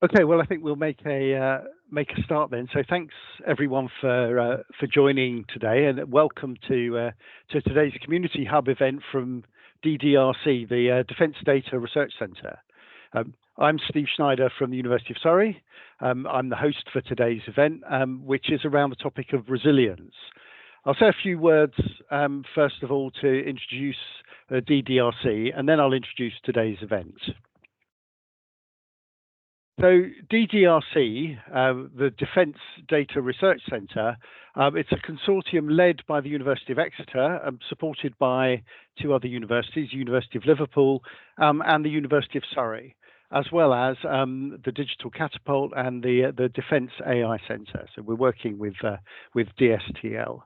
Okay, well, I think we'll make a start then. So thanks everyone for joining today, and welcome to today's Community Hub event from DDRC, the Defence Data Research Centre. I'm Steve Schneider from the University of Surrey. I'm the host for today's event, which is around the topic of resilience. I'll say a few words first of all to introduce DDRC, and then I'll introduce today's event. So DDRC, the Defence Data Research Centre, it's a consortium led by the University of Exeter, supported by two other universities, University of Liverpool and the University of Surrey, as well as the Digital Catapult and the Defence AI Centre. So we're working with DSTL.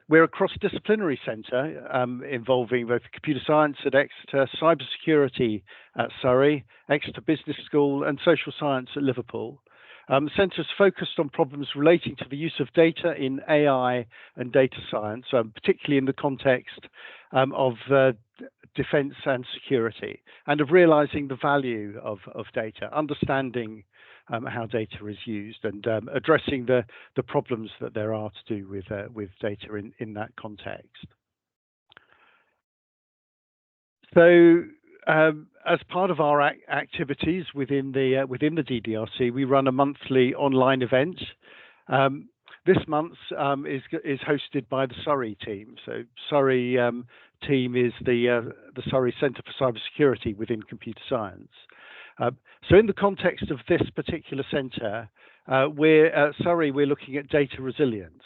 We're a cross-disciplinary centre involving both computer science at Exeter, cybersecurity at Surrey, Exeter Business School and social science at Liverpool. The centre is focused on problems relating to the use of data in AI and data science, particularly in the context of defence and security, and of realising the value of data, understanding how data is used, and addressing the problems that there are to do with data in that context. So as part of our activities within the DDRC, we run a monthly online event. This month's is hosted by the Surrey team. So Surrey team is the Surrey Centre for Cybersecurity within computer science. So in the context of this particular centre, at Surrey, we're looking at data resilience,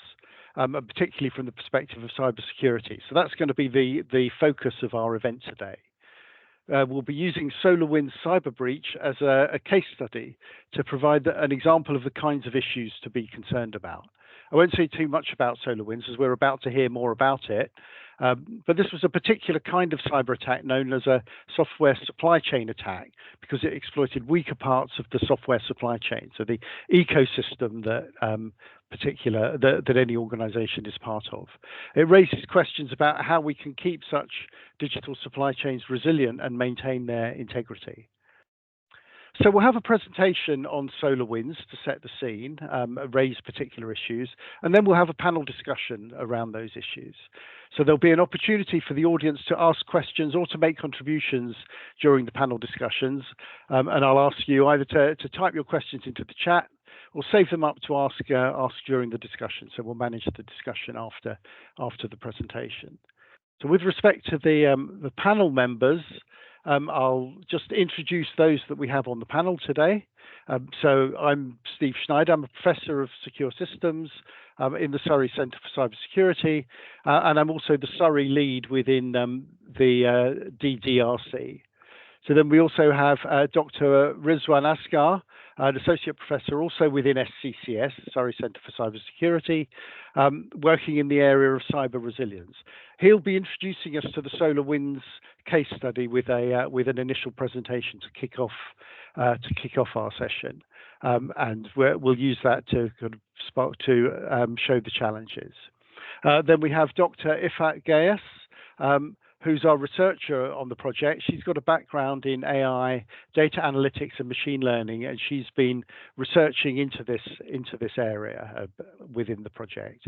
particularly from the perspective of cybersecurity. So that's going to be the focus of our event today. We'll be using SolarWinds cyber breach as a case study to provide an example of the kinds of issues to be concerned about. I won't say too much about SolarWinds as we're about to hear more about it. But this was a particular kind of cyber attack known as a software supply chain attack because it exploited weaker parts of the software supply chain, so the ecosystem that that any organization is part of. It raises questions about how we can keep such digital supply chains resilient and maintain their integrity. So we'll have a presentation on SolarWinds to set the scene, raise particular issues, and then we'll have a panel discussion around those issues. So there'll be an opportunity for the audience to ask questions or to make contributions during the panel discussions. And I'll ask you either to type your questions into the chat or save them up to ask during the discussion. So we'll manage the discussion after the presentation. So with respect to the panel members, I'll just introduce those that we have on the panel today. So I'm Steve Schneider. I'm a professor of secure systems in the Surrey Centre for Cybersecurity, and I'm also the Surrey lead within the DDRC. So then we also have Dr. Rizwan Asghar, an associate professor also within SCCS, Surrey Centre for Cybersecurity, working in the area of cyber resilience. He'll be introducing us to the SolarWinds case study with an initial presentation to kick off our session, and we'll use that to kind of show the challenges. Then we have Dr. Ifat Gayas, who's our researcher on the project. She's got a background in AI, data analytics and machine learning, and she's been researching into this area within the project.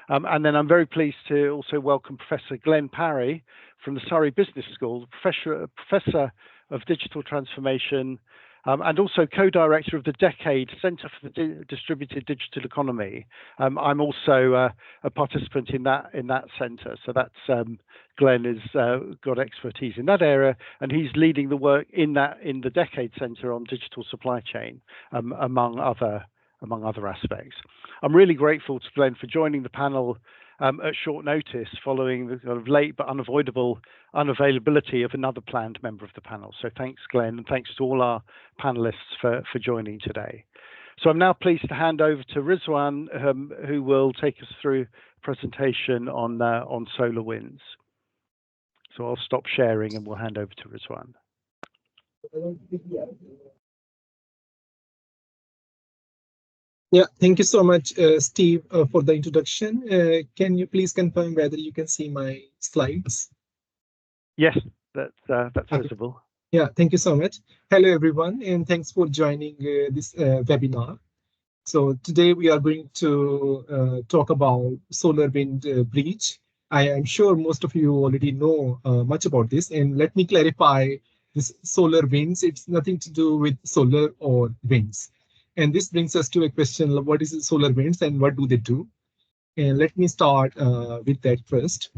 And then I'm very pleased to also welcome Professor Glenn Parry from the Surrey Business School, Professor of Digital Transformation, and also co-director of the Decade Centre for the Distributed Digital Economy. I'm also a participant in that centre, so that's Glenn has got expertise in that area, and he's leading the work in the Decade Centre on digital supply chain, among other aspects. I'm really grateful to Glenn for joining the panel at short notice following the sort of late but unavoidable unavailability of another planned member of the panel. So thanks, Glenn, and thanks to all our panelists for joining today. So I'm now pleased to hand over to Rizwan, who will take us through a presentation on SolarWinds. So I'll stop sharing and we'll hand over to Rizwan. Yeah, thank you so much, Steve, for the introduction. Can you please confirm whether you can see my slides? Yes, that's visible. Yeah, thank you so much. Hello, everyone, and thanks for joining this webinar. So today we are going to talk about solar wind breach. I am sure most of you already know much about this, and let me clarify this solar winds. It's nothing to do with solar or winds. And this brings us to a question of what is solar winds and what do they do? And let me start with that first.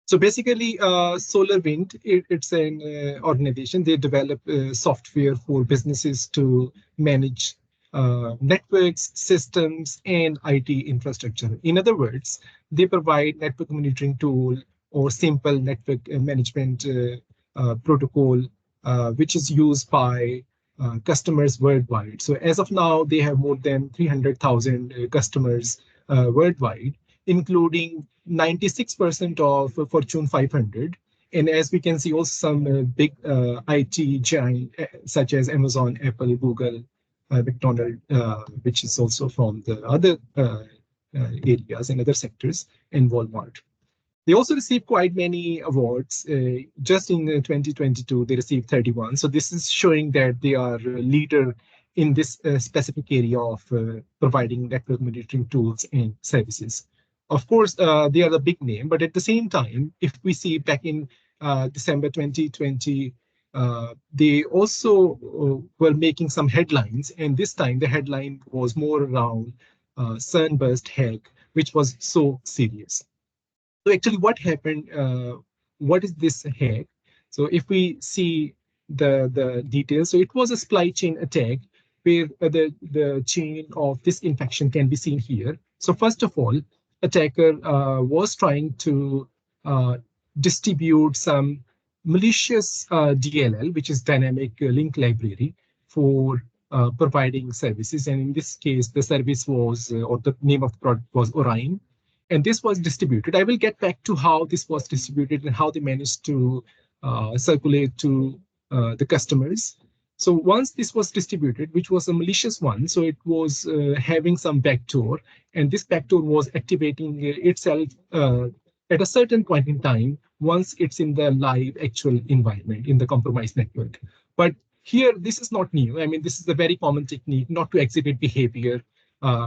So basically, SolarWind, it's an organization. They develop software for businesses to manage networks, systems, and IT infrastructure. In other words, they provide network monitoring tool or simple network management protocol, which is used by customers worldwide. So as of now, they have more than 300,000 customers worldwide, including 96% of Fortune 500. And as we can see, also some big IT giant such as Amazon, Apple, Google, McDonald, which is also from the other areas and other sectors, and Walmart. They also received quite many awards. Just in 2022, they received 31. So this is showing that they are a leader in this specific area of providing network monitoring tools and services. Of course, they are a big name, but at the same time, if we see back in December 2020, they also were making some headlines, and this time the headline was more around sunburst hack, which was so serious. So actually, what happened? What is this hack? So if we see the details, so it was a supply chain attack where the chain of this infection can be seen here. So first of all, attacker was trying to uh, distribute some malicious DLL, which is dynamic link library, for providing services. And in this case, the service was, or the name of the product was Orion, and this was distributed. I will get back to how this was distributed and how they managed to circulate to the customers. So once this was distributed, which was a malicious one, so it was having some backdoor, and this backdoor was activating itself at a certain point in time once it's in the live actual environment in the compromised network. But here, this is not new. I mean, this is a very common technique not to exhibit behavior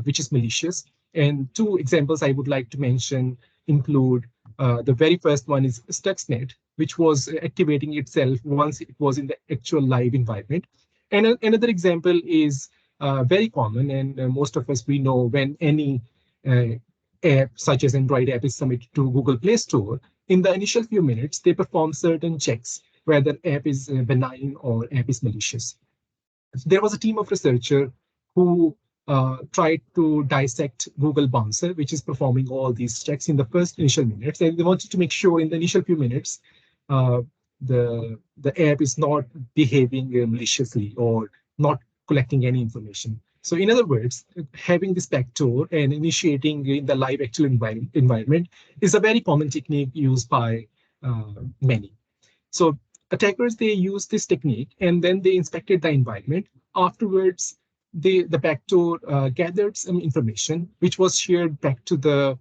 which is malicious. And two examples I would like to mention include the very first one is Stuxnet, which was activating itself once it was in the actual live environment. And another example is very common, and most of us we know when any uh, app such as Android app is submitted to Google Play Store, in the initial few minutes, they perform certain checks whether app is benign or app is malicious. There was a team of researchers who tried to dissect Google Bouncer, which is performing all these checks in the first initial minutes. And they wanted to make sure in the initial few minutes, uh, the app is not behaving maliciously or not collecting any information. So in other words, having this backdoor and initiating in the live actual environment is a very common technique used by many. So attackers, they used this technique and then they inspected the environment. Afterwards, the backdoor gathered some information, which was shared back to the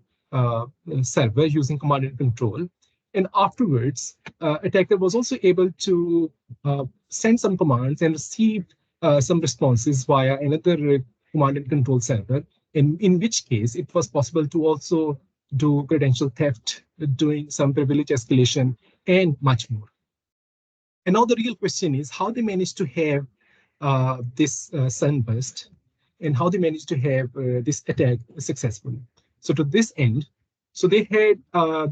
server using command and control. And afterwards, attacker was also able to send some commands and receive some responses via another command and control server, in which case it was possible to also do credential theft, doing some privilege escalation, and much more. And now the real question is how they managed to have this sunburst and how they managed to have this attack successful. So to this end, so they had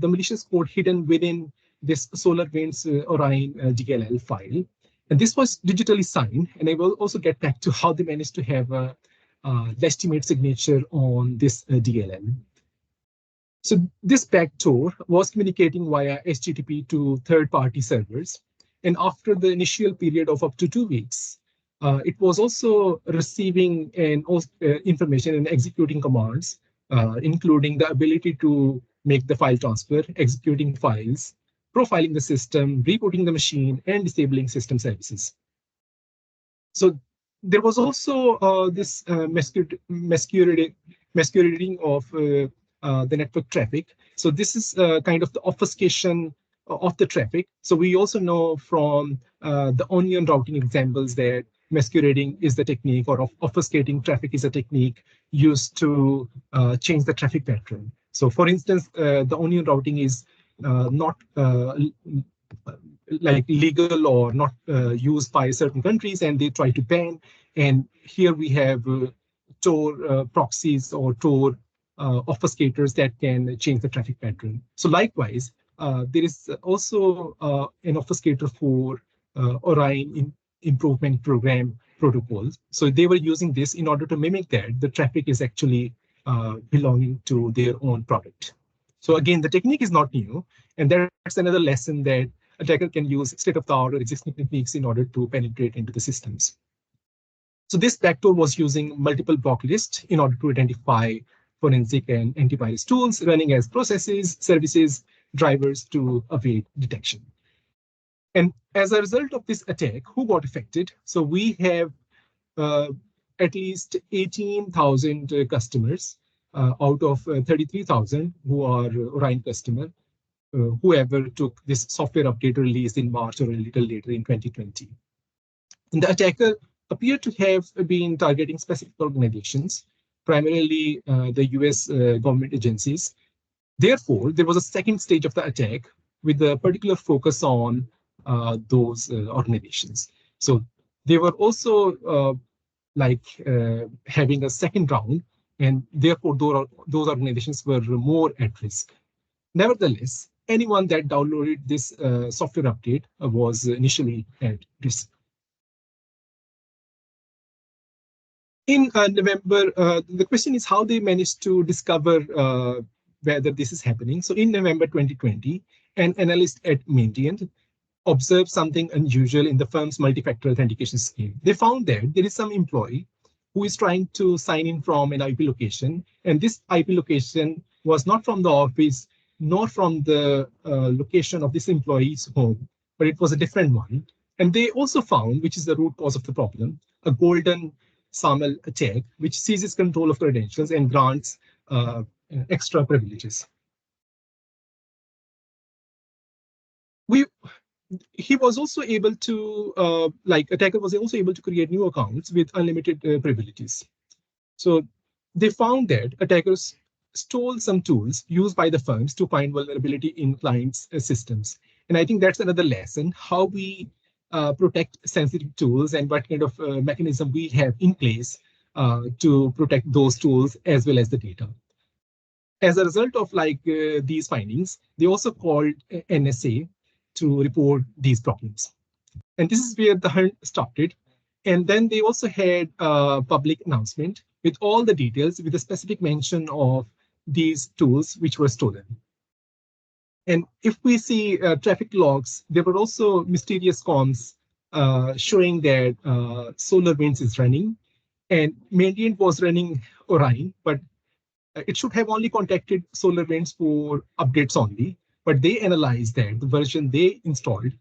the malicious code hidden within this SolarWinds Orion DLL file. And this was digitally signed. And I will also get back to how they managed to have a legitimate signature on this DLL. So this backdoor was communicating via HTTP to third-party servers. And after the initial period of up to 2 weeks, it was also receiving information and executing commands, including the ability to make the file transfer, executing files, profiling the system, rebooting the machine, and disabling system services. So there was also this masquerading of the network traffic. So this is kind of the obfuscation of the traffic. So we also know from the onion routing examples that masquerading is the technique, or obfuscating traffic is a technique used to change the traffic pattern. So for instance, the onion routing is not like legal or not used by certain countries, and they try to ban. And here we have Tor proxies or Tor obfuscators that can change the traffic pattern. So likewise, there is also an obfuscator for Orion improvement program protocols. So they were using this in order to mimic that the traffic is actually belonging to their own product. So again, the technique is not new, and that's another lesson that attacker can use state-of-the-art or existing techniques in order to penetrate into the systems. So this backdoor was using multiple block lists in order to identify forensic and antivirus tools running as processes, services, drivers to evade detection. And as a result of this attack, who got affected? So we have at least 18,000 customers out of 33,000 who are Orion customer, whoever took this software update released in March or a little later in 2020. And the attacker appeared to have been targeting specific organizations, primarily the US government agencies. Therefore, there was a second stage of the attack with a particular focus on those organizations. So they were also having a second round, and therefore those organizations were more at risk. Nevertheless, anyone that downloaded this software update was initially at risk. In November, the question is how they managed to discover whether this is happening. So in November 2020, an analyst at Mandiant observed something unusual in the firm's multi-factor authentication scheme. They found that there is some employee who is trying to sign in from an IP location, and this IP location was not from the office, nor from the location of this employee's home, but it was a different one. And they also found, which is the root cause of the problem, a golden SAML attack, which seizes control of credentials and grants extra privileges. He was also able to, attacker was also able to create new accounts with unlimited privileges. So they found that attackers stole some tools used by the firms to find vulnerability in clients' systems. And I think that's another lesson, how we protect sensitive tools and what kind of mechanism we have in place to protect those tools as well as the data. As a result of these findings, they also called NSA to report these problems. And this is where the hunt started. And then they also had a public announcement with all the details with a specific mention of these tools which were stolen. And if we see traffic logs, there were also mysterious comms showing that SolarWinds is running, and Mandiant was running Orion, but it should have only contacted SolarWinds for updates only. But they analyzed that the version they installed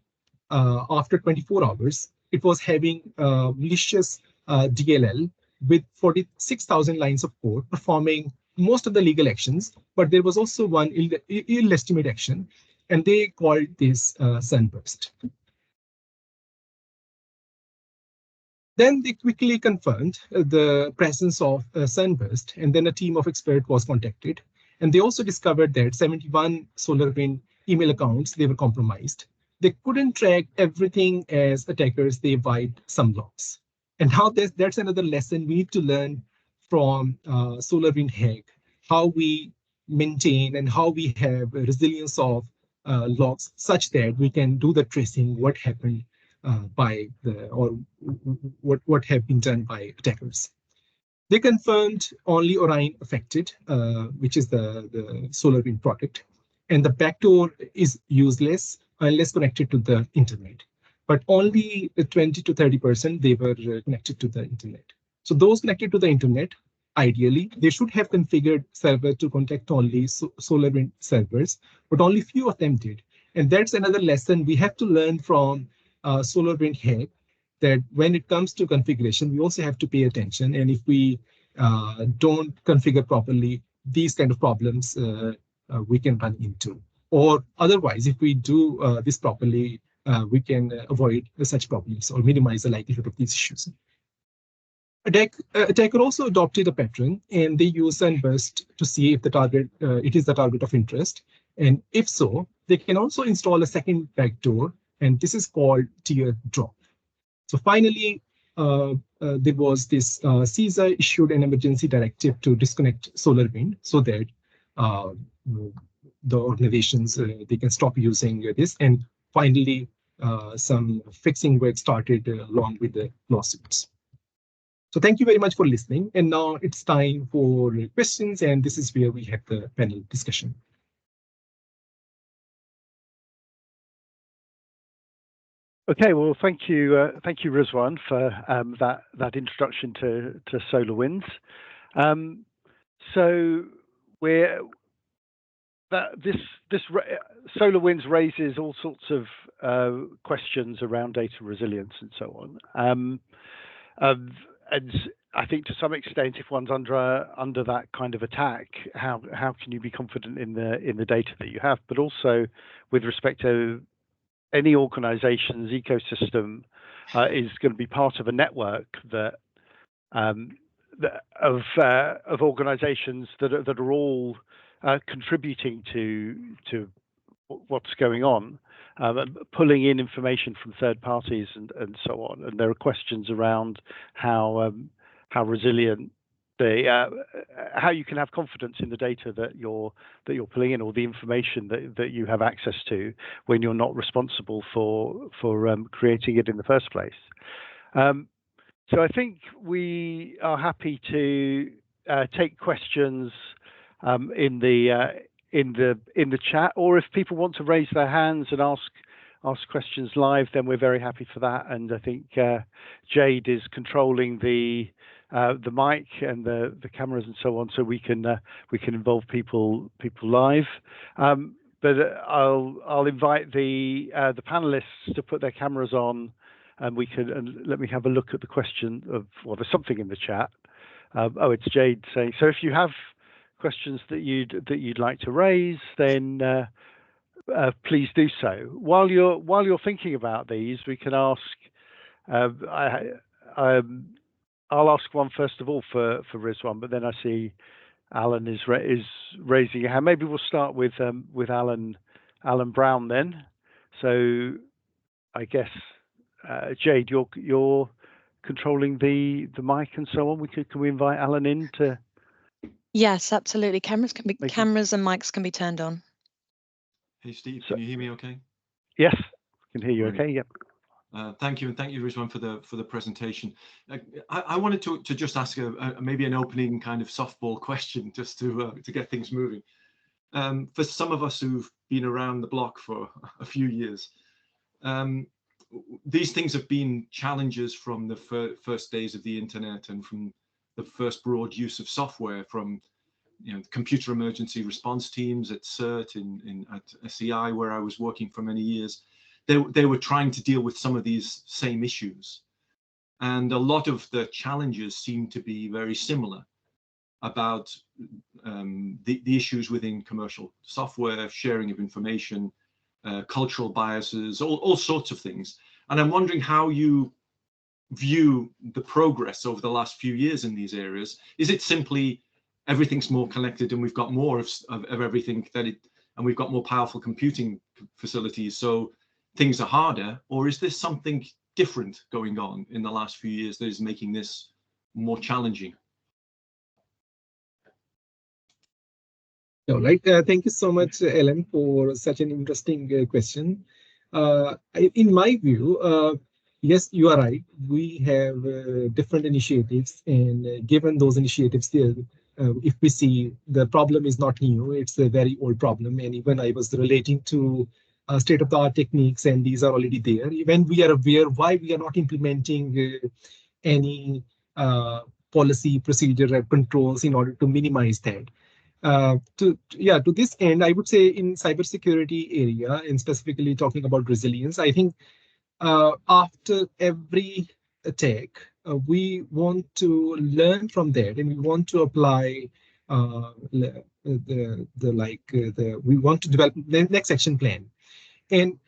after 24 hours, it was having malicious DLL with 46,000 lines of code performing most of the legal actions, but there was also one illegitimate action, and they called this Sunburst. Then they quickly confirmed the presence of Sunburst, and then a team of experts was contacted. And they also discovered that 71 SolarWinds email accounts, they were compromised. They couldn't track everything as attackers, they wiped some logs. And how that's another lesson we need to learn from SolarWinds hack, how we maintain and how we have a resilience of logs such that we can do the tracing, what happened or what have been done by attackers. They confirmed only Orion affected, which is the SolarWinds product, and the backdoor is useless unless connected to the internet. But only 20 to 30% they were connected to the internet. So those connected to the internet, ideally, they should have configured server to contact only SolarWinds servers, but only few of them did. And that's another lesson we have to learn from SolarWinds hack, that when it comes to configuration, we also have to pay attention. And if we don't configure properly, these kind of problems we can run into. or otherwise, if we do this properly, we can avoid such problems or minimize the likelihood of these issues. Attacker also adopted a pattern, and they use SandBurst to see if the target it is the target of interest, and if so, they can also install a second backdoor, and this is called tier drop. So finally, there was this CISA issued an emergency directive to disconnect SolarWinds so that the organizations they can stop using this, and finally some fixing work started along with the lawsuits. So thank you very much for listening. And now it's time for questions, and this is where we have the panel discussion. Okay, well, thank you, Rizwan, for that introduction to SolarWinds. So SolarWinds raises all sorts of questions around data resilience and so on. And I think to some extent, if one's under that kind of attack, how can you be confident in the data that you have? But also with respect to any organization's ecosystem is going to be part of a network of organizations that are all contributing to what's going on, pulling in information from third parties and so on. And there are questions around how resilient how you can have confidence in the data that you're pulling in, or the information that you have access to when you're not responsible for creating it in the first place. So I think we are happy to take questions in the chat, or if people want to raise their hands and ask questions live, then we're very happy for that. And I think Jade is controlling the mic and the cameras and so on, so we can involve people live. But I'll invite the panelists to put their cameras on, and let me have a look at the question of, well, there's something in the chat. Oh, it's Jade saying, so if you have questions that you'd like to raise, then please do so. While you're thinking about these, we can ask. I'll ask one first of all for Rizwan, but then I see Alan is raising a hand. Maybe we'll start with Alan Brown then. So I guess Jade, you're controlling the mic and so on. Can we invite Alan in to? Yes, absolutely. Cameras and mics can be turned on. Hey Steve, can you hear me okay? Yes, I can hear you. Okay, yep. Thank you, and thank you, Rizwan, for the presentation. I wanted to just ask maybe an opening kind of softball question, just to get things moving. For some of us who've been around the block for a few years, these things have been challenges from the first days of the internet and from the first broad use of software, from computer emergency response teams at CERT at SEI, where I was working for many years. They were trying to deal with some of these same issues, and a lot of the challenges seem to be very similar about the issues within commercial software, sharing of information, cultural biases, all sorts of things. And I'm wondering how you view the progress over the last few years in these areas. Is it simply everything's more connected and we've got more of everything and we've got more powerful computing facilities, so things are harder? Or is there something different going on in the last few years that is making this more challenging? All right. Thank you so much, Ellen, for such an interesting question. In my view, yes, you are right. We have different initiatives, and given those initiatives there, if we see the problem is not new, it's a very old problem. And even I was relating to state-of-the-art techniques, and these are already there. Even we are aware why we are not implementing any policy, procedure, or controls in order to minimize that. To this end, I would say in cybersecurity area, and specifically talking about resilience, I think after every attack, we want to learn from that, and we want to apply we want to develop the next action plan. And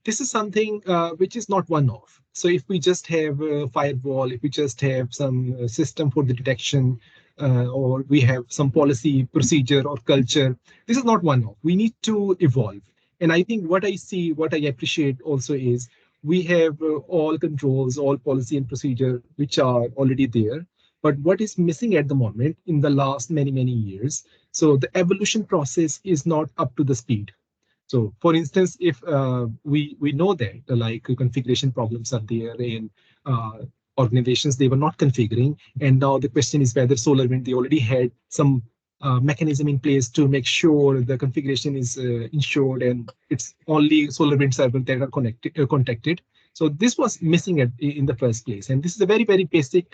this is something which is not one-off. So if we just have a firewall, if we just have some system for the detection, or we have some policy, procedure, or culture, this is not one-off. We need to evolve. And I think what I see, what I appreciate also is we have all controls, all policy and procedure, which are already there. But what is missing at the moment in the last many years? So the evolution process is not up to the speed. So, for instance, if we know that like configuration problems are there in organizations, they were not configuring, and now the question is whether SolarWinds, they already had some mechanism in place to make sure the configuration is ensured, and it's only SolarWinds servers that are contacted. So this was missing in the first place, and this is a very basic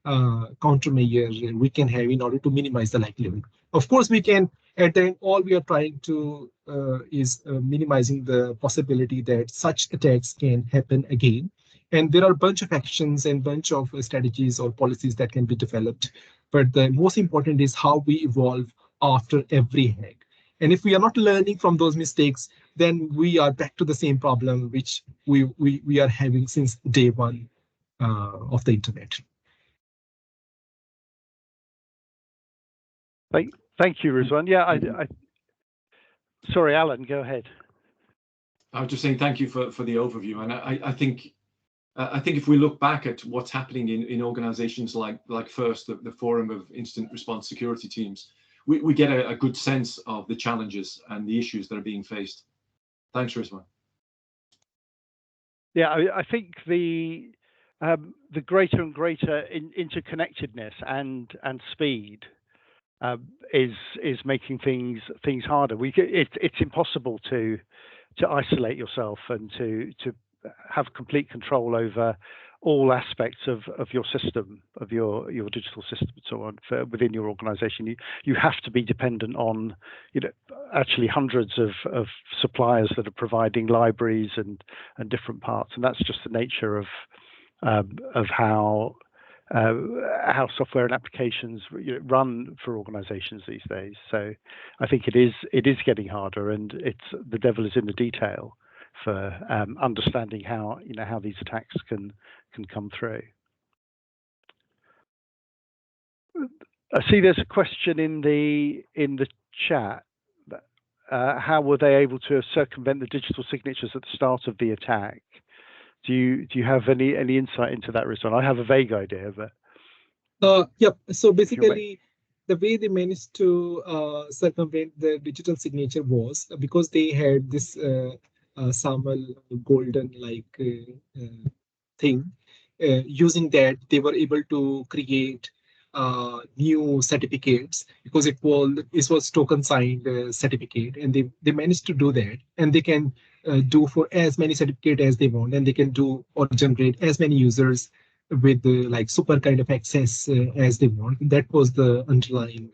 countermeasure we can have in order to minimize the likelihood. Of course, we can at the end, all we are trying to is minimizing the possibility that such attacks can happen again. And there are a bunch of actions and bunch of strategies or policies that can be developed. But the most important is how we evolve after every hack. And if we are not learning from those mistakes, then we are back to the same problem which we are having since day one of the internet. Thank you, Rizwan. Yeah, sorry, Alan, go ahead. I was just saying thank you for the overview, and I think if we look back at what's happening in organizations like FIRST, the Forum of Incident Response Security Teams, we get a good sense of the challenges and the issues that are being faced. Thanks, Rizwan. Yeah, I think the greater and greater interconnectedness and speed is making things harder. It's impossible to isolate yourself and to have complete control over all aspects of your system, of your digital system, and so on within your organization. You have to be dependent on actually hundreds of suppliers that are providing libraries and different parts, and that's just the nature of how software and applications run for organizations these days. So I think it is getting harder, and the devil is in the detail for understanding how these attacks can come through. I see there's a question in the chat. How were they able to circumvent the digital signatures at the start of the attack? Do you have any insight into that, Rizwan? I have a vague idea, but yep. So basically, the way they managed to circumvent the digital signature was because they had this SAML golden thing. Using that, they were able to create new certificates because it was token signed certificate, and they managed to do that, and they can do for as many certificates as they want, and they can do or generate as many users with like super kind of access as they want. That was the underlying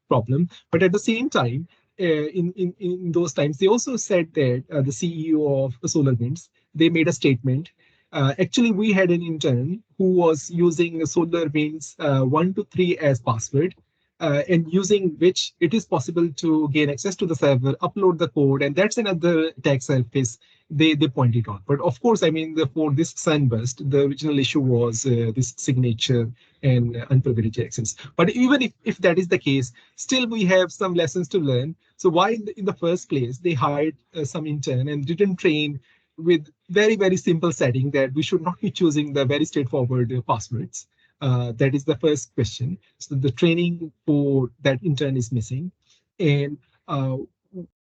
problem. But at the same time, in those times, they also said that the CEO of SolarWinds, they made a statement. Actually, we had an intern who was using SolarWinds 1 to 3 as password, and using which it is possible to gain access to the server, upload the code, and that's another attack surface they pointed out. But of course, I mean, for this sunburst, the original issue was this signature and unprivileged access. But even if that is the case, still we have some lessons to learn. So why in the first place they hired some intern and didn't train with very simple setting that we should not be choosing the very straightforward passwords? That is the first question. So the training for that intern is missing, and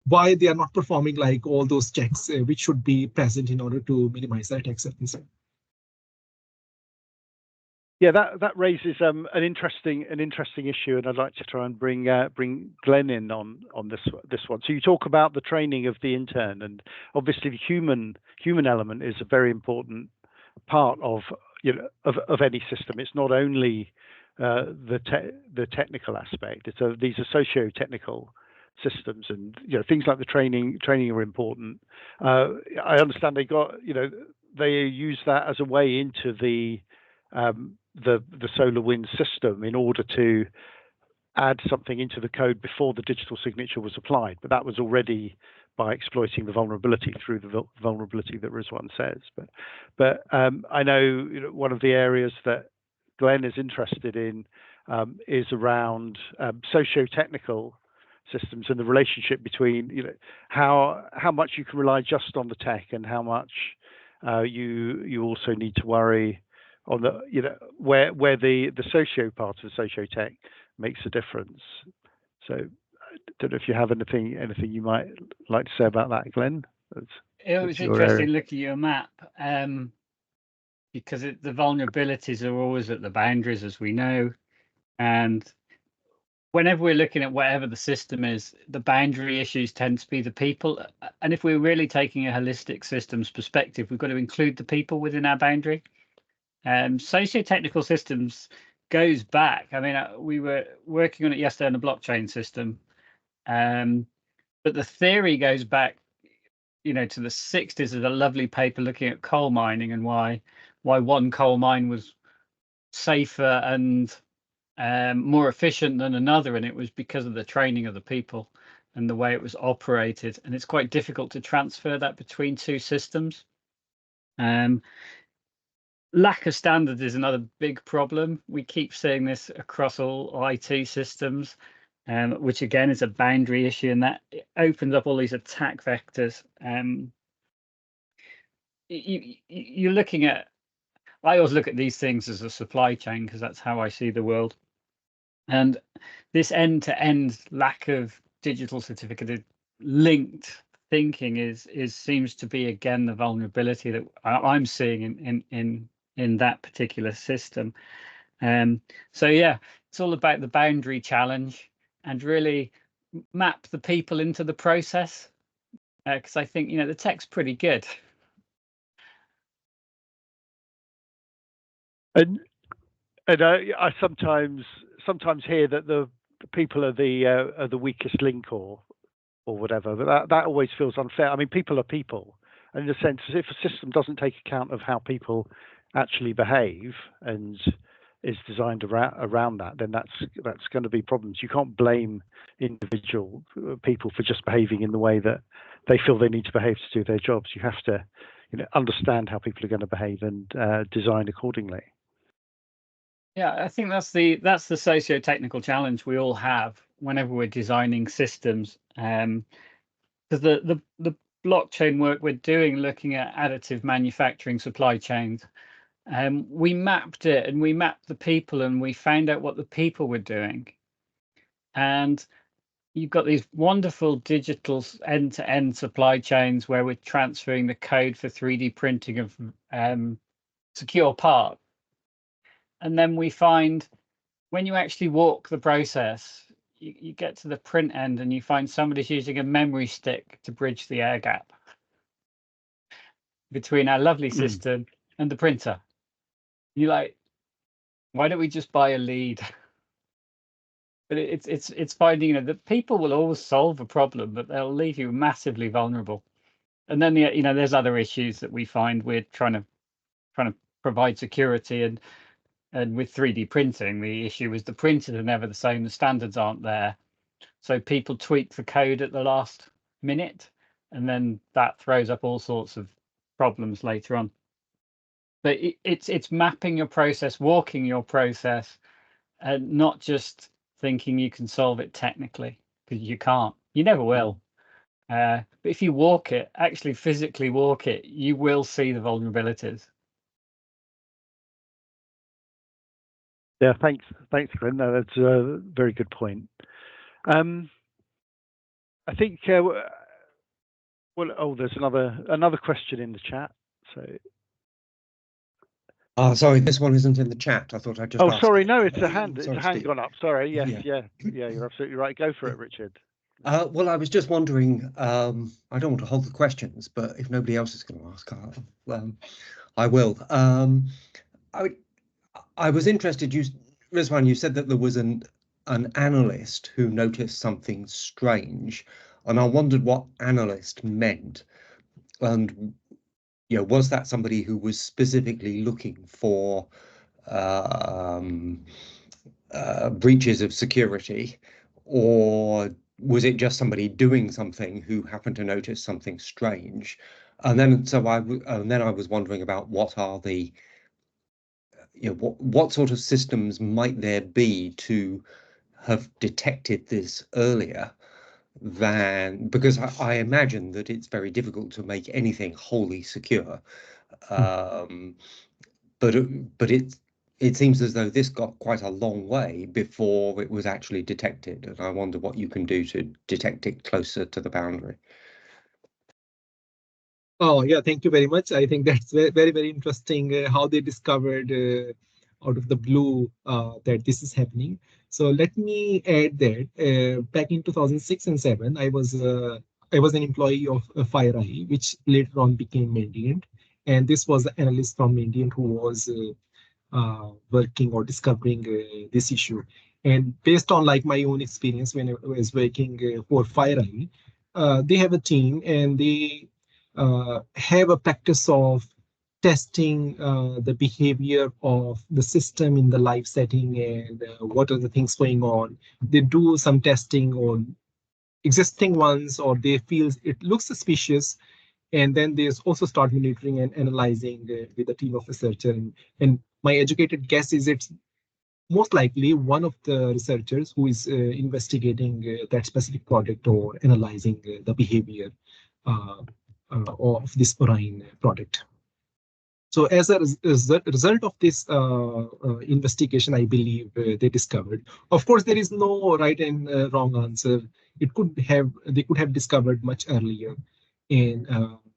why they are not performing like all those checks which should be present in order to minimize the attack surface. Yeah, that raises an interesting issue, and I'd like to try and bring Glenn in on this one. So you talk about the training of the intern, and obviously the human element is a very important part of any system. It's not only the technical aspect. These are socio-technical systems, and things like the training are important. I understand they use that as a way into the SolarWinds system in order to add something into the code before the digital signature was applied, but that was already by exploiting the vulnerability through the vulnerability that Rizwan says. But I know, one of the areas that Glenn is interested in is around socio-technical systems and the relationship between how much you can rely just on the tech and how much you also need to worry on the where the socio part of the socio-tech makes a difference. So I don't know if you have anything you might like to say about that, Glenn. It was interesting looking at your map, because the vulnerabilities are always at the boundaries, as we know, and whenever we're looking at whatever the system is, the boundary issues tend to be the people. And if we're really taking a holistic systems perspective, we've got to include the people within our boundary. Socio-technical systems goes back. I mean, we were working on it yesterday on a blockchain system, but the theory goes back, to the 60s. There's a lovely paper looking at coal mining and why one coal mine was safer and more efficient than another, and it was because of the training of the people and the way it was operated. And it's quite difficult to transfer that between two systems. Lack of standards is another big problem. We keep seeing this across all IT systems, which again is a boundary issue, and that opens up all these attack vectors. You're looking at, I always look at these things as a supply chain because that's how I see the world. And this end-to-end lack of digital certificated linked thinking seems to be again the vulnerability that I'm seeing in that particular system. So yeah, it's all about the boundary challenge and really map the people into the process, because I think the tech's pretty good. And I sometimes hear that the people are the weakest link or whatever, but that always feels unfair. I mean, people are people, and in a sense, if a system doesn't take account of how people actually behave and is designed around that, then that's going to be problems. You can't blame individual people for just behaving in the way that they feel they need to behave to do their jobs. You have to, understand how people are going to behave and design accordingly. Yeah, I think that's the socio-technical challenge we all have whenever we're designing systems. Because the blockchain work we're doing, looking at additive manufacturing supply chains, we mapped it and we mapped the people and we found out what the people were doing. And you've got these wonderful digital end-to-end supply chains where we're transferring the code for 3D printing of secure parts. And then we find when you actually walk the process, you get to the print end and you find somebody's using a memory stick to bridge the air gap between our lovely system and the printer. You're like, why don't we just buy a lead? But it's finding that people will always solve a problem, but they'll leave you massively vulnerable. And then there's other issues that we find. We're trying to provide security, and with 3D printing, the issue is the printers are never the same. The standards aren't there, so people tweak the code at the last minute, and then that throws up all sorts of problems later on. But it's mapping your process, walking your process, and not just thinking you can solve it technically, because you can't. You never will. But if you walk it, actually physically walk it, you will see the vulnerabilities. Yeah, thanks, Glenn. No, that's a very good point. I think. There's another question in the chat. So. Oh, sorry, this one isn't in the chat. I thought I just. Oh, sorry, no, it's a hand. It's a hand Steve. gone up. Sorry, yes, Yeah, you're absolutely right. Go for it, Richard. Well, I was just wondering. I don't want to hold the questions, but if nobody else is going to ask, I will. I was interested. Rizwan, you said that there was an analyst who noticed something strange, and I wondered what analyst meant, and was that somebody who was specifically looking for breaches of security, or was it just somebody doing something who happened to notice something strange? And then I was wondering about what are the what sort of systems might there be to have detected this earlier than, because I imagine that it's very difficult to make anything wholly secure. But it seems as though this got quite a long way before it was actually detected, and I wonder what you can do to detect it closer to the boundary. Oh, yeah, thank you very much. I think that's very, very interesting how they discovered out of the blue that this is happening. So let me add that back in 2006 and 7, I was an employee of FireEye, which later on became Mandiant. And this was the analyst from Mandiant who was working or discovering this issue. And based on like my own experience when I was working for FireEye, they have a team and they have a practice of testing the behavior of the system in the live setting and what are the things going on. They do some testing on existing ones, or they feel it looks suspicious, and then they also start monitoring and analyzing with a team of researchers. And my educated guess is it's most likely one of the researchers who is investigating that specific product or analyzing the behavior uh, of this Orion product. So as a result of this investigation, I believe they discovered. Of course, there is no right and wrong answer. They could have discovered much earlier, and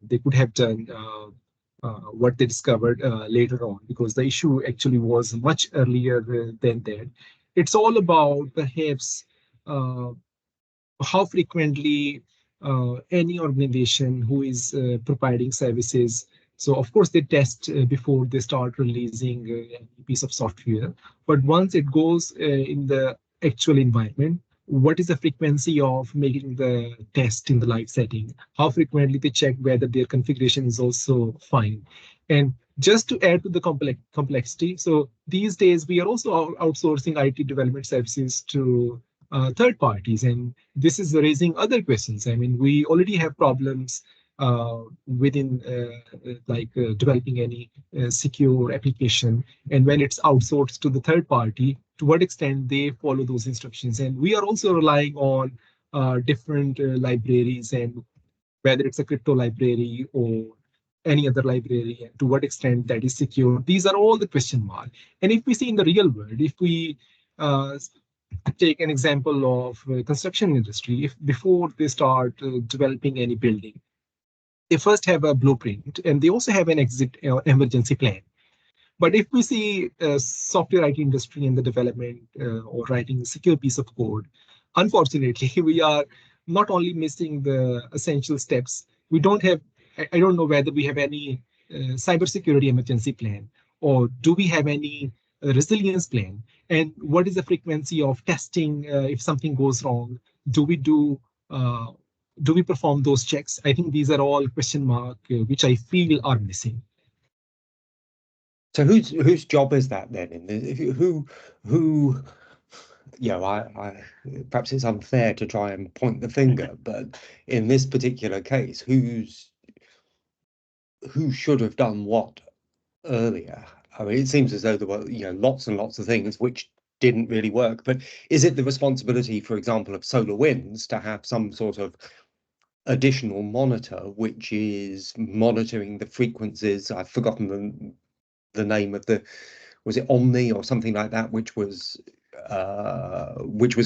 they could have done what they discovered later on, because the issue actually was much earlier than that. It's all about perhaps how frequently any organization who is providing services. So of course they test before they start releasing a piece of software. But once it goes in the actual environment, what is the frequency of making the test in the live setting? How frequently they check whether their configuration is also fine? And just to add to the complexity, so these days we are also outsourcing IT development services to third parties, and this is raising other questions. I mean, we already have problems within developing any secure application, and when it's outsourced to the third party, to what extent they follow those instructions. And we are also relying on different libraries, and whether it's a crypto library or any other library, and to what extent that is secure. These are all the question mark. And if we see in the real world, if we take an example of construction industry, if before they start developing any building, they first have a blueprint and they also have an exit emergency plan. But if we see software IT industry in the development or writing a secure piece of code, unfortunately, we are not only missing the essential steps. We don't have, I don't know whether we have any cybersecurity emergency plan, or do we have any resilience plan? And what is the frequency of testing if something goes wrong? Do we perform those checks? I think these are all question mark which I feel are missing. So whose job is that then? Who? I perhaps it's unfair to try and point the finger, but in this particular case, who should have done what earlier? I mean, it seems as though there were lots and lots of things which didn't really work. But is it the responsibility, for example, of SolarWinds to have some sort of additional monitor which is monitoring the frequencies? I've forgotten the name of was it Omni or something like that, which was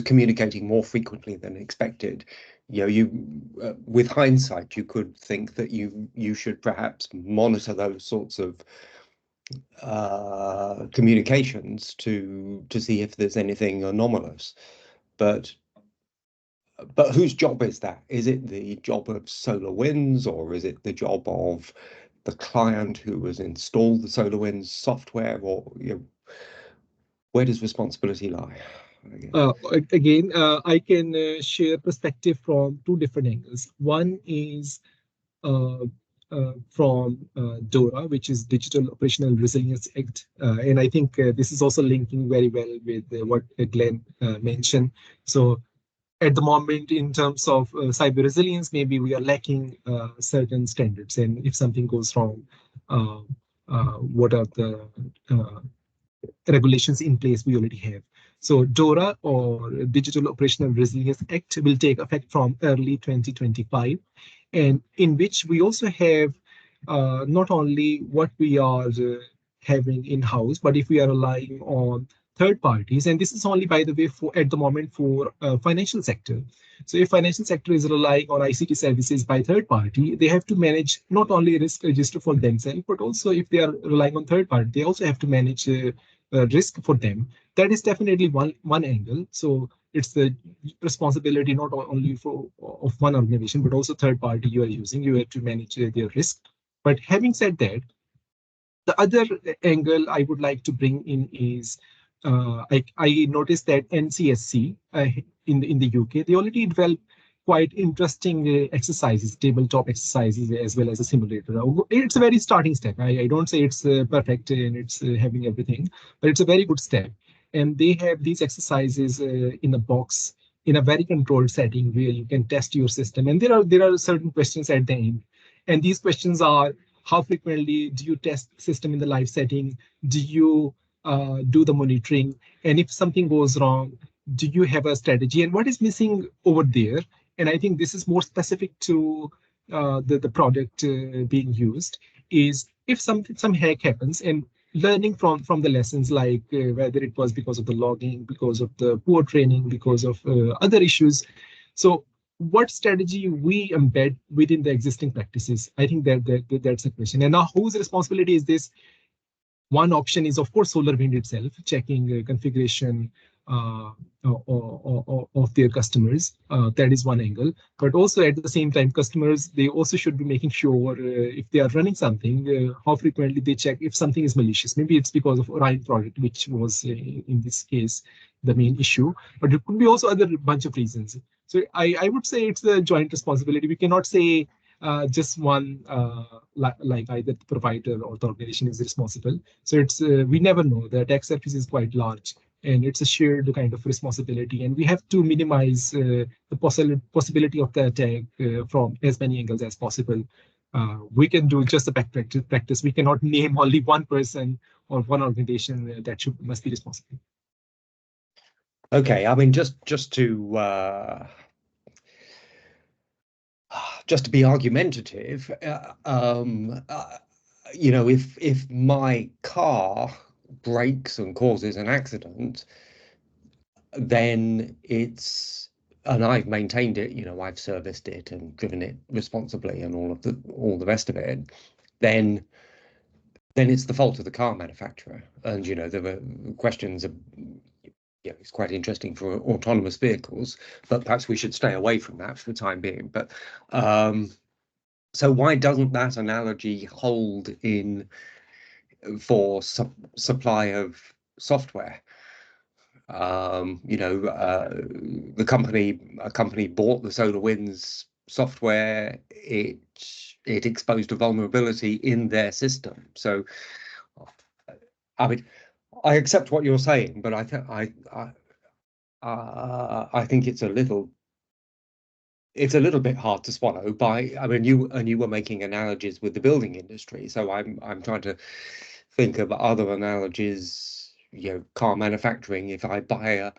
communicating more frequently than expected. With hindsight, you could think that you should perhaps monitor those sorts of communications to see if there's anything anomalous. But whose job is that? Is it the job of SolarWinds, or is it the job of the client who has installed the SolarWinds software, or where does responsibility lie? Again, I can share perspective from two different angles. One is from DORA, which is Digital Operational Resilience Act. And I think this is also linking very well with what Glenn mentioned. So at the moment, in terms of cyber resilience, maybe we are lacking certain standards. And if something goes wrong, what are the regulations in place we already have? So DORA, or Digital Operational Resilience Act, will take effect from early 2025, and in which we also have not only what we are having in-house, but if we are relying on third parties, and this is only, by the way, for at the moment for financial sector. So if financial sector is relying on ICT services by third party, they have to manage not only risk register for themselves, but also if they are relying on third party, they also have to manage risk for them. That is definitely one angle. So it's the responsibility not only of one organization, but also third party you are using. You have to manage their risk. But having said that, the other angle I would like to bring in is I noticed that NCSC in the UK, they already developed quite interesting exercises, tabletop exercises, as well as a simulator. It's a very starting step. I don't say it's perfect and it's having everything, but it's a very good step. And they have these exercises in a box in a very controlled setting where you can test your system. And there are certain questions at the end. And these questions are: how frequently do you test the system in the live setting? Do you do the monitoring? And if something goes wrong, do you have a strategy? And what is missing over there? And I think this is more specific to the product being used, is if some hack happens, and learning from the lessons, like whether it was because of the logging, because of the poor training, because of other issues. So what strategy we embed within the existing practices? I think that's a question. And now, whose responsibility is this? One option is, of course, SolarWinds itself, checking configuration of their customers. That is one angle. But also at the same time, customers, they also should be making sure if they are running something, how frequently they check if something is malicious. Maybe it's because of Orion product, which was in this case the main issue. But it could be also other bunch of reasons. So I would say it's a joint responsibility. We cannot say just one, like either the provider or the organization is responsible. So it's we never know. The attack surface is quite large, and it's a shared kind of responsibility. And we have to minimize the possibility of the attack from as many angles as possible. We can do just a back practice. We cannot name only one person or one organization that must be responsible. Okay, I mean, just to be argumentative, you know, if my car breaks and causes an accident, then and I've maintained it, you know, I've serviced it and driven it responsibly and all the rest of it, then it's the fault of the car manufacturer. And, you know, there were questions of, yeah, it's quite interesting for autonomous vehicles, but perhaps we should stay away from that for the time being. But so why doesn't that analogy hold in for supply of software? You know, a company bought the SolarWinds software. It exposed a vulnerability in their system. So, I mean, I accept what you're saying, but I think it's a little bit hard to swallow. I mean, you were making analogies with the building industry, so I'm trying to think of other analogies. You know, car manufacturing. If I buy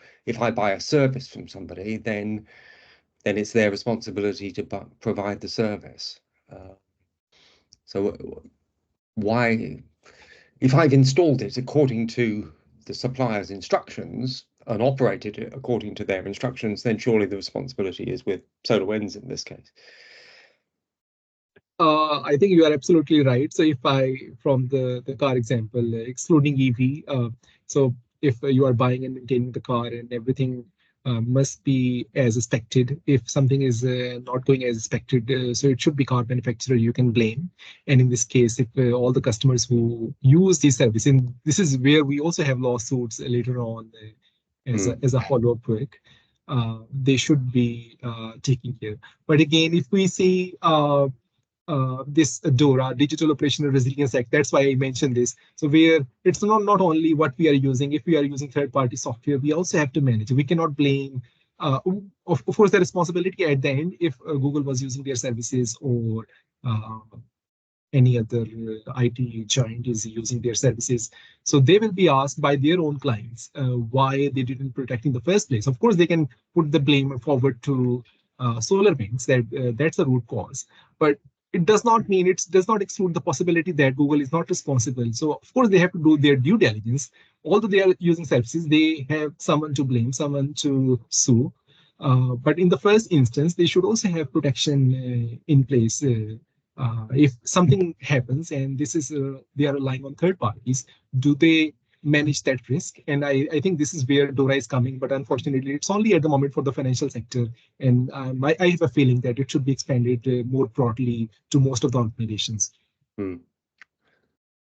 a service from somebody, then it's their responsibility to provide the service. So why? If I've installed it according to the supplier's instructions and operated it according to their instructions, then surely the responsibility is with SolarWinds in this case. I think you are absolutely right. So if from the car example, excluding EV, so if you are buying and maintaining the car and everything must be as expected. If something is not going as expected, so it should be car manufacturer you can blame. And in this case, if all the customers who use this service, and this is where we also have lawsuits later on as a follow-up work, they should be taking care. But again, if we see this DORA, Digital Operational Resilience Act. That's why I mentioned this. So where it's not only what we are using. If we are using third-party software, we also have to manage. We cannot blame. Of course, the responsibility at the end, if Google was using their services or any other IT giant is using their services. So they will be asked by their own clients why they didn't protect in the first place. Of course, they can put the blame forward to SolarWinds, that's the root cause. But it does not mean, it does not exclude the possibility that Google is not responsible. So of course, they have to do their due diligence. Although they are using services, they have someone to blame, someone to sue. But in the first instance, they should also have protection in place. If something happens and this is they are relying on third parties, do they manage that risk? And I think this is where DORA is coming, but unfortunately, it's only at the moment for the financial sector. And I have a feeling that it should be expanded more broadly to most of the organizations.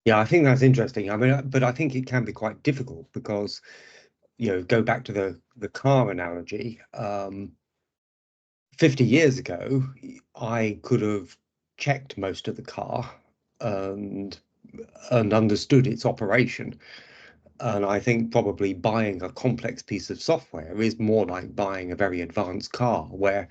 Yeah, I think that's interesting. I mean, but I think it can be quite difficult because, go back to the car analogy. 50 years ago, I could have checked most of the car and understood its operation. And I think probably buying a complex piece of software is more like buying a very advanced car where,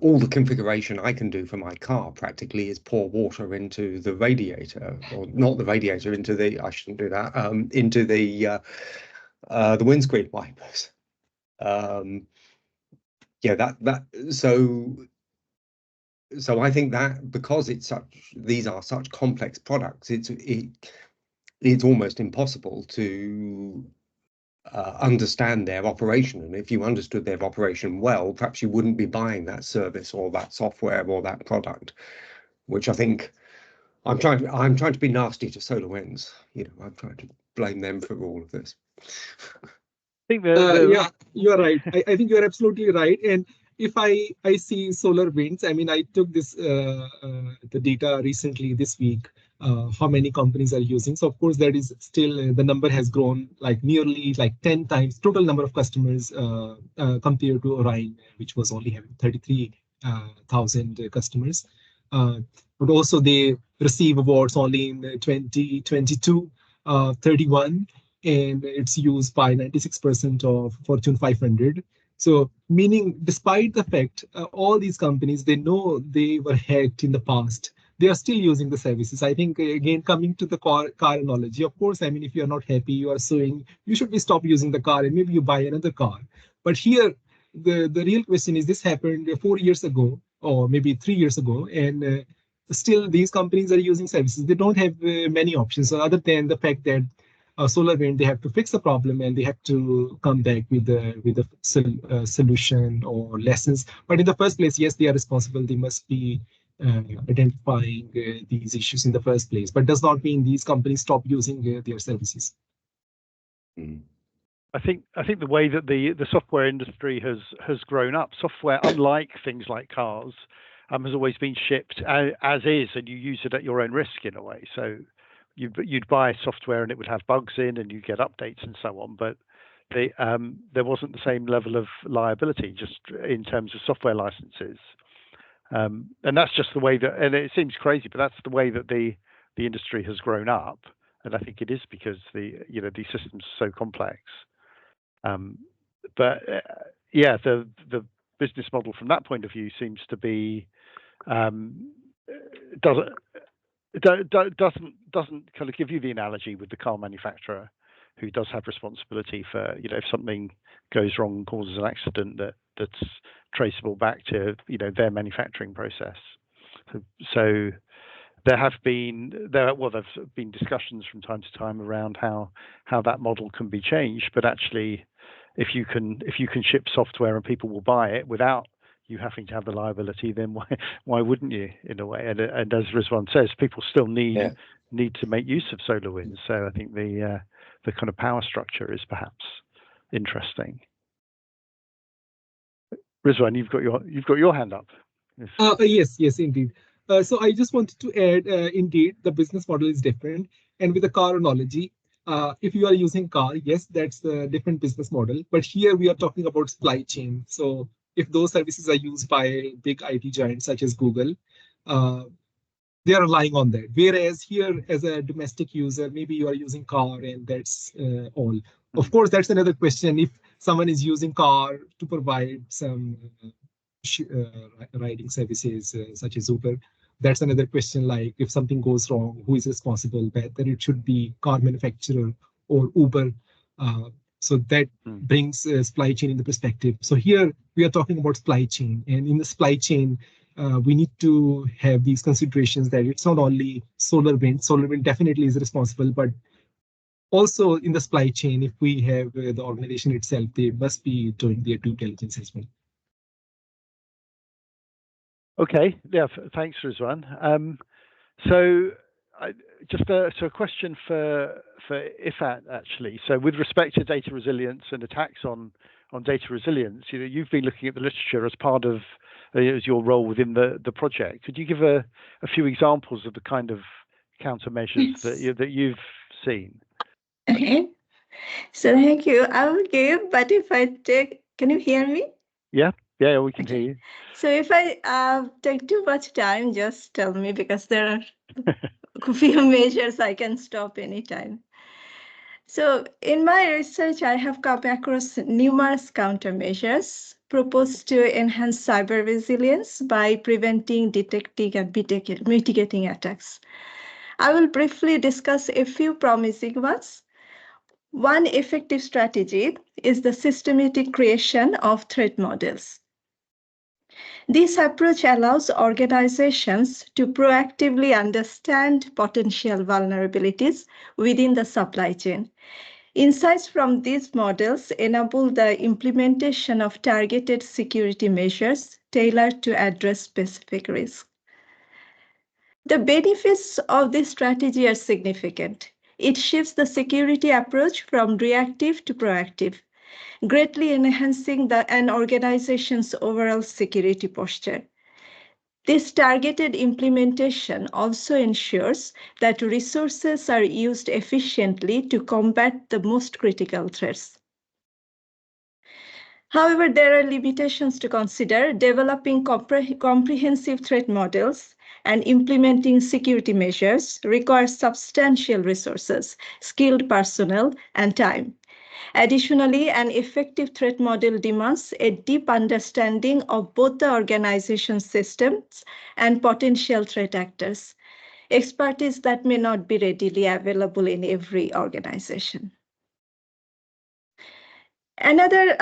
all the configuration I can do for my car practically is pour water into the radiator, or not the radiator, into the, I shouldn't do that, into the windscreen wipers. So I think that because these are such complex products, it's almost impossible to understand their operation. And if you understood their operation well, perhaps you wouldn't be buying that service or that software or that product. Which I think I'm trying to be nasty to SolarWinds. I'm trying to blame them for all of this. I think yeah, you're right. I think you're absolutely right. And if I see SolarWinds, I mean, I took this the data recently this week, how many companies are using. So of course, that is still the number has grown like nearly like 10 times total number of customers compared to Orion, which was only having 33,000 customers. But also they receive awards only in 2022, 31. And it's used by 96% of Fortune 500. So meaning despite the fact, all these companies, they know they were hacked in the past, they are still using the services. I think, again, coming to the car analogy, of course, I mean, if you're not happy, you are suing, you should be stop using the car and maybe you buy another car. But here, the real question is, this happened 4 years ago, or maybe 3 years ago, and still these companies are using services. They don't have many options other than the fact that SolarWinds, they have to fix the problem and they have to come back with a solution or lessons. But in the first place, yes, they are responsible. They must be identifying these issues in the first place. But does not mean these companies stop using their services. I think the way that the software industry has grown up, software, unlike things like cars, has always been shipped as is, and you use it at your own risk in a way. So you'd buy software and it would have bugs in and you get updates and so on, but there wasn't the same level of liability just in terms of software licenses. And that's just the way that, and it seems crazy, but that's the way that the industry has grown up. And I think it is because these systems are so complex. But yeah, the business model from that point of view seems to be doesn't kind of give you the analogy with the car manufacturer who does have responsibility for, if something goes wrong and causes an accident that's traceable back to, their manufacturing process. So there've been discussions from time to time around how that model can be changed. But actually, if you can ship software and people will buy it without you having to have the liability, then why wouldn't you, in a way? And as Rizwan says, people still need to make use of SolarWinds. So I think the kind of power structure is perhaps interesting. Rizwan, you've got your hand up. Yes, indeed. So I just wanted to add, indeed, the business model is different. And with the car analogy, if you are using car, yes, that's a different business model. But here we are talking about supply chain. So if those services are used by big IT giants such as Google, they are relying on that. Whereas here, as a domestic user, maybe you are using car and that's all. Of course, that's another question. If someone is using car to provide some riding services such as Uber, that's another question. Like if something goes wrong, who is responsible? Whether it should be car manufacturer or Uber. So that brings supply chain in the perspective. So here we are talking about supply chain, and in the supply chain, we need to have these considerations that it's not only SolarWinds. SolarWinds definitely is responsible, but also in the supply chain, if we have the organization itself, they must be doing their due diligence as well. Okay, yeah, thanks, Rizwan. So a question for Ifat, actually. So with respect to data resilience and attacks on data resilience, you've been looking at the literature as part of as your role within the project. Could you give a few examples of the kind of countermeasures that you've seen? Okay, so thank you. I will give, but if I take, can you hear me? Yeah, we can hear you. So if I take too much time, just tell me, because there are a few measures I can stop anytime. So in my research, I have come across numerous countermeasures proposed to enhance cyber resilience by preventing, detecting, and mitigating attacks. I will briefly discuss a few promising ones. One effective strategy is the systematic creation of threat models. This approach allows organizations to proactively understand potential vulnerabilities within the supply chain. Insights from these models enable the implementation of targeted security measures tailored to address specific risks. The benefits of this strategy are significant. It shifts the security approach from reactive to proactive, greatly enhancing an organization's overall security posture. This targeted implementation also ensures that resources are used efficiently to combat the most critical threats. However, there are limitations to consider. Developing comprehensive threat models and implementing security measures requires substantial resources, skilled personnel, and time. Additionally, an effective threat model demands a deep understanding of both the organization's systems and potential threat actors, expertise that may not be readily available in every organization. Another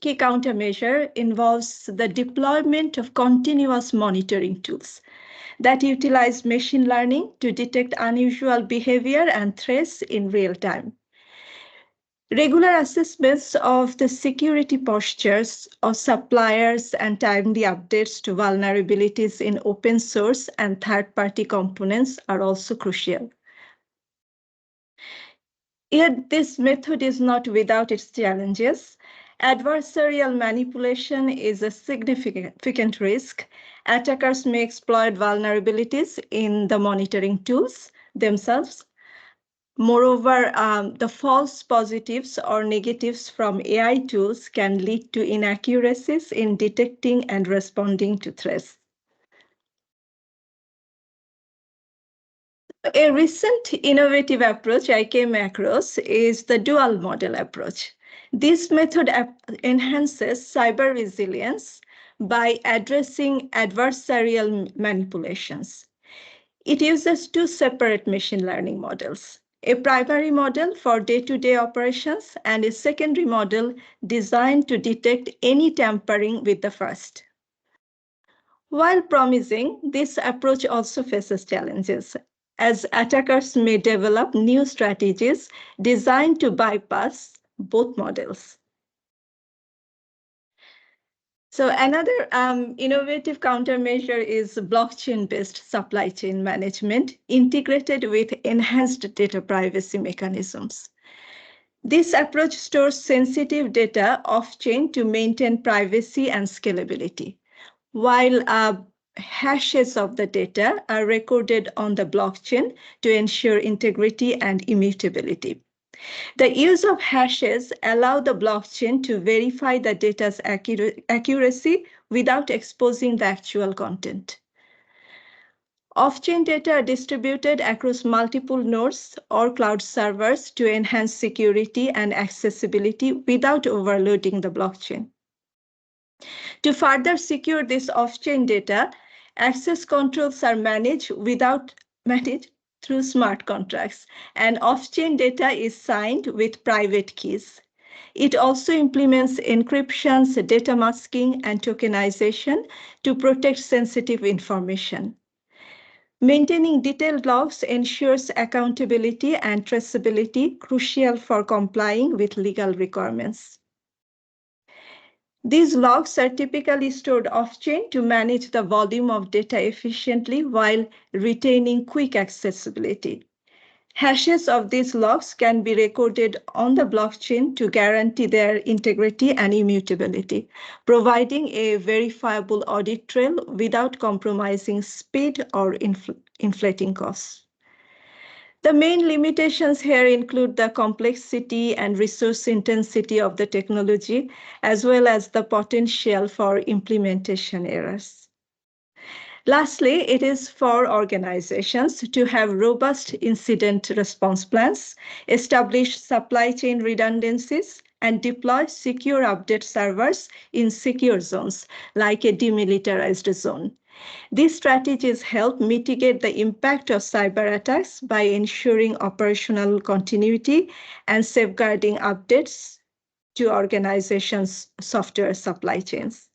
key countermeasure involves the deployment of continuous monitoring tools that utilize machine learning to detect unusual behavior and threats in real time. Regular assessments of the security postures of suppliers and timely updates to vulnerabilities in open source and third-party components are also crucial. Yet this method is not without its challenges. Adversarial manipulation is a significant risk. Attackers may exploit vulnerabilities in the monitoring tools themselves. Moreover, the false positives or negatives from AI tools can lead to inaccuracies in detecting and responding to threats. A recent innovative approach I came across is the dual model approach. This method enhances cyber resilience by addressing adversarial manipulations. It uses two separate machine learning models, a primary model for day-to-day operations and a secondary model designed to detect any tampering with the first. While promising, this approach also faces challenges, as attackers may develop new strategies designed to bypass both models. So another innovative countermeasure is blockchain-based supply chain management integrated with enhanced data privacy mechanisms. This approach stores sensitive data off-chain to maintain privacy and scalability, while hashes of the data are recorded on the blockchain to ensure integrity and immutability. The use of hashes allow the blockchain to verify the data's accuracy without exposing the actual content. Off-chain data are distributed across multiple nodes or cloud servers to enhance security and accessibility without overloading the blockchain. To further secure this off-chain data, access controls are managed through smart contracts, and off-chain data is signed with private keys. It also implements encryptions, data masking, and tokenization to protect sensitive information. Maintaining detailed logs ensures accountability and traceability, crucial for complying with legal requirements. These logs are typically stored off-chain to manage the volume of data efficiently while retaining quick accessibility. Hashes of these logs can be recorded on the blockchain to guarantee their integrity and immutability, providing a verifiable audit trail without compromising speed or inflating costs. The main limitations here include the complexity and resource intensity of the technology, as well as the potential for implementation errors. Lastly, it is for organizations to have robust incident response plans, establish supply chain redundancies, and deploy secure update servers in secure zones, like a demilitarized zone. These strategies help mitigate the impact of cyber attacks by ensuring operational continuity and safeguarding updates to organizations' software supply chains.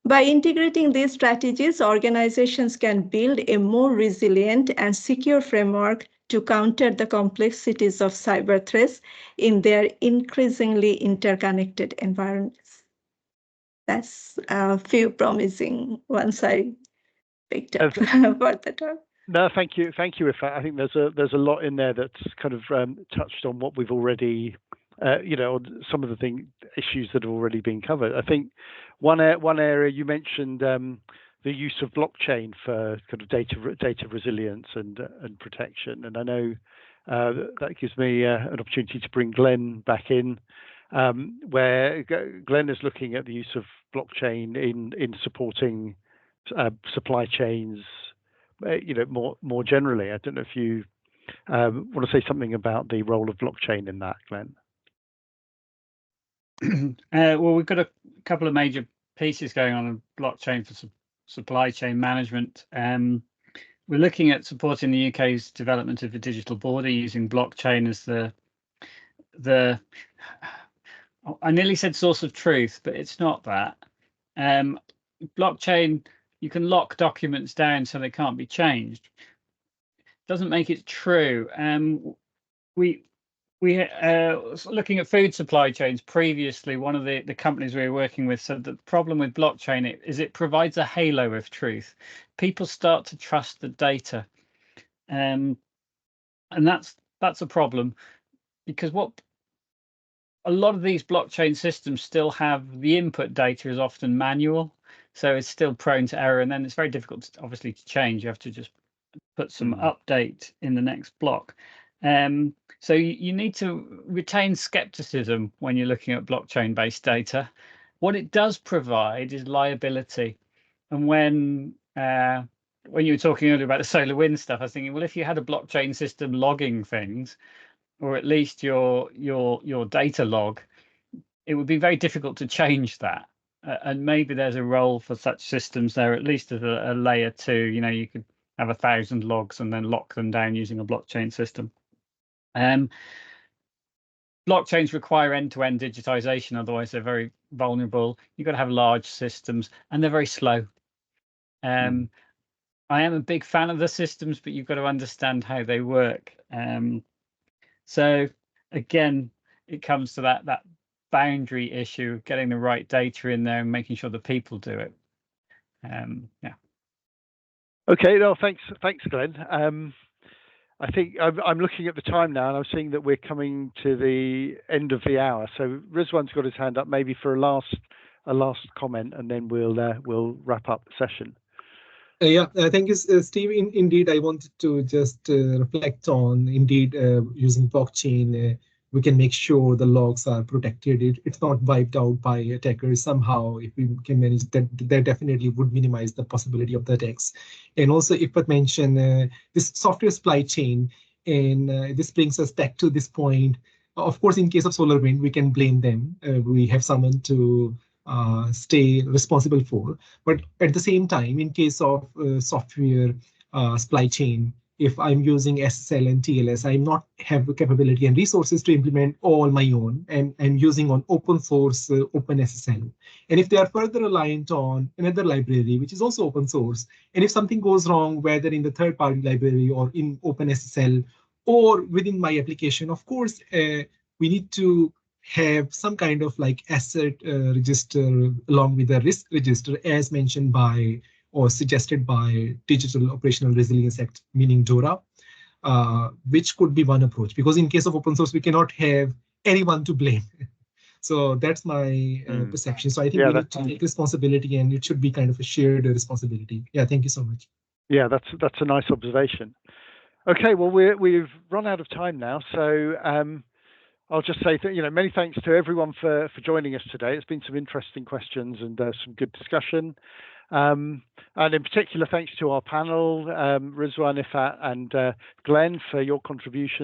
By integrating these strategies, organizations can build a more resilient and secure framework to counter the complexities of cyber threats in their increasingly interconnected environments. That's a few promising ones I picked up for the talk. No, thank you, Ifat. I think there's a lot in there that's kind of touched on what we've already, some of the issues that have already been covered. I think one area you mentioned the use of blockchain for kind of data resilience and protection, and I know that gives me an opportunity to bring Glenn back in, where Glenn is looking at the use of blockchain in supporting supply chains, more generally. I don't know if you want to say something about the role of blockchain in that, Glenn. Well, we've got a couple of major pieces going on in blockchain for supply chain management. We're looking at supporting the UK's development of a digital border using blockchain as the I nearly said source of truth, but it's not that. Blockchain, you can lock documents down so they can't be changed. Doesn't make it true. We looking at food supply chains previously, one of the companies we were working with said that the problem with blockchain is it provides a halo of truth. People start to trust the data, and that's a problem, because what a lot of these blockchain systems still have, the input data is often manual, so it's still prone to error, and then it's very difficult obviously to change. You have to just put some update in the next block. So you need to retain skepticism when you're looking at blockchain-based data. What it does provide is liability. And when you were talking earlier about the SolarWinds stuff, I was thinking, well, if you had a blockchain system logging things, or at least your data log, it would be very difficult to change that. And maybe there's a role for such systems there, at least as a layer 2. You could have 1,000 logs and then lock them down using a blockchain system. Blockchains require end-to-end digitization, otherwise they're very vulnerable. You've got to have large systems, and they're very slow. I am a big fan of the systems, but you've got to understand how they work. So again, it comes to that boundary issue of getting the right data in there and making sure the people do it. Yeah. Okay, no, thanks, Glenn. I think I'm looking at the time now, and I'm seeing that we're coming to the end of the hour. So Rizwan's got his hand up, maybe for a last comment, and then we'll wrap up the session. Thank you, Steve. Indeed, I wanted to just reflect on using blockchain we can make sure the logs are protected. It's not wiped out by attackers somehow. If we can manage that, that definitely would minimize the possibility of the attacks. And also, if I mention this software supply chain, and this brings us back to this point. Of course, in case of SolarWinds, we can blame them. We have someone to stay responsible for. But at the same time, in case of software supply chain, if I'm using SSL and TLS, I not have the capability and resources to implement all my own, and I'm using on open source OpenSSL. And if they are further reliant on another library, which is also open source, and if something goes wrong, whether in the third-party library or in OpenSSL or within my application, of course, we need to have some kind of like asset register along with the risk register, as mentioned by or suggested by Digital Operational Resilience Act, meaning DORA, which could be one approach. Because in case of open source, we cannot have anyone to blame. So that's my perception. So I think we need to take responsibility, and it should be kind of a shared responsibility. Yeah, thank you so much. Yeah, that's a nice observation. Okay, well, we've run out of time now, so I'll just say that, many thanks to everyone for joining us today. It's been some interesting questions and some good discussion. And in particular, thanks to our panel, Rizwan, Ifat, and Glenn for your contributions.